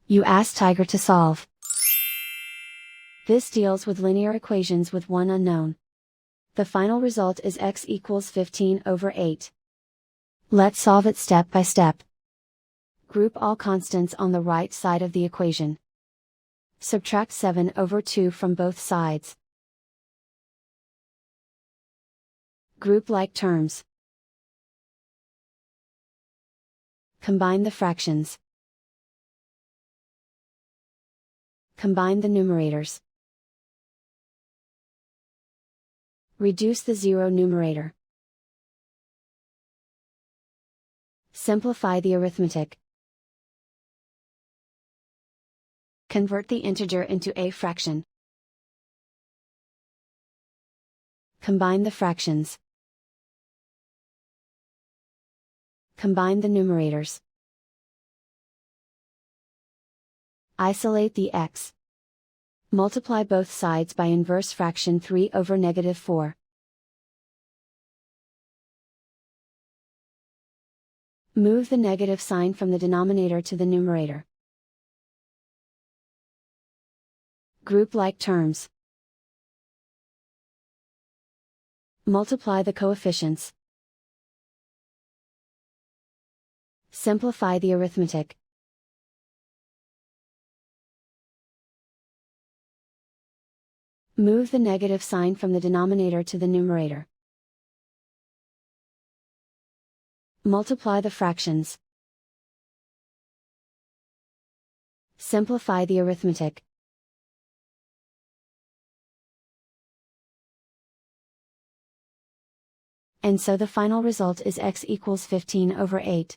You ask Tiger to solve. This deals with linear equations with one unknown. The final result is x equals 15/8. Let's solve it step by step. Group all constants on the right side of the equation. Subtract 7/2 from both sides. Group like terms. Combine the fractions. Combine the numerators. Reduce the zero numerator. Simplify the arithmetic. Convert the integer into a fraction. Combine the fractions. Combine the numerators. Isolate the x. Multiply both sides by inverse fraction 3/4. Move the negative sign from the denominator to the numerator. Group like terms. Multiply the coefficients. Simplify the arithmetic. Move the negative sign from the denominator to the numerator. Multiply the fractions. Simplify the arithmetic. And so the final result is x equals 15/8.